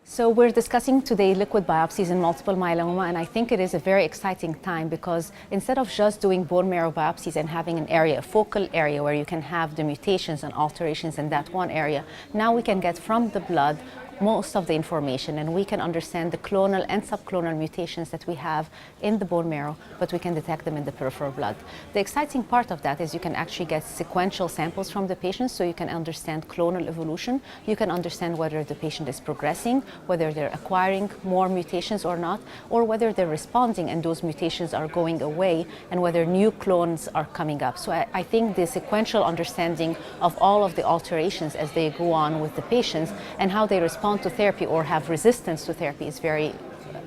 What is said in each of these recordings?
So we're discussing today liquid biopsies in multiple myeloma, and I think it is a very exciting time because instead of just doing bone marrow biopsies and having an area, a focal area where you can have the mutations and alterations in that one area, now we can get from the blood most of the information, and we can understand the clonal and subclonal mutations that we have in the bone marrow, but we can detect them in the peripheral blood. The exciting part of that is you can actually get sequential samples from the patient, so you can understand clonal evolution. You can understand whether the patient is progressing, whether they're acquiring more mutations or not, or whether they're responding and those mutations are going away, and whether new clones are coming up. So I think the sequential understanding of all of the alterations as they go on with the patients and how they respond to therapy or have resistance to therapy is very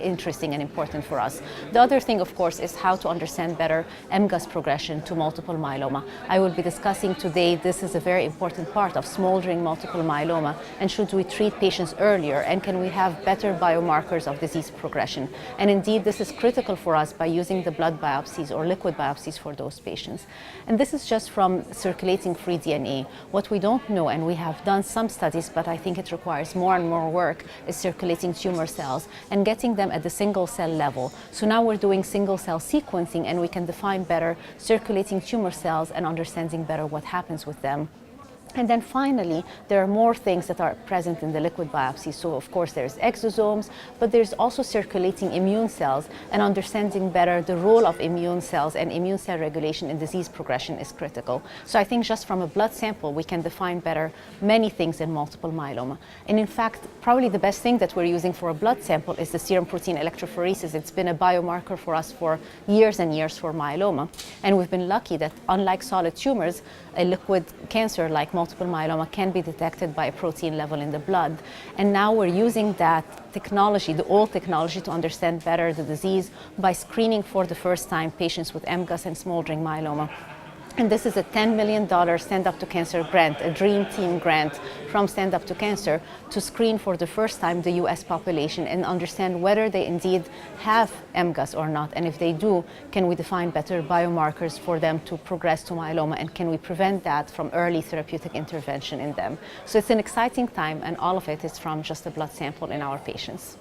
interesting and important for us. The other thing, of course, is how to understand better MGUS progression to multiple myeloma. I will be discussing today, this is a very important part of smoldering multiple myeloma, and should we treat patients earlier, and can we have better biomarkers of disease progression? And indeed, this is critical for us by using the blood biopsies or liquid biopsies for those patients. And this is just from circulating free DNA. What we don't know, and we have done some studies, but I think it requires more and more work, is circulating tumor cells and getting them at the single cell level. So now we're doing single cell sequencing, and we can define better circulating tumor cells and understanding better what happens with them. And then finally, there are more things that are present in the liquid biopsy. So of course there's exosomes, but there's also circulating immune cells, and understanding better the role of immune cells and immune cell regulation in disease progression is critical. So I think just from a blood sample, we can define better many things in multiple myeloma. And in fact, probably the best thing that we're using for a blood sample is the serum protein electrophoresis. It's been a biomarker for us for years and years for myeloma. And we've been lucky that unlike solid tumors, a liquid cancer like multiple myeloma can be detected by a protein level in the blood. And now we're using that technology, the old technology, to understand better the disease by screening for the first time patients with MGUS and smoldering myeloma. And this is a $10 million Stand Up to Cancer grant, a dream team grant from Stand Up to Cancer, to screen for the first time the US population and understand whether they indeed have MGUS or not. And if they do, can we define better biomarkers for them to progress to myeloma, and can we prevent that from early therapeutic intervention in them? So it's an exciting time, and all of it is from just a blood sample in our patients.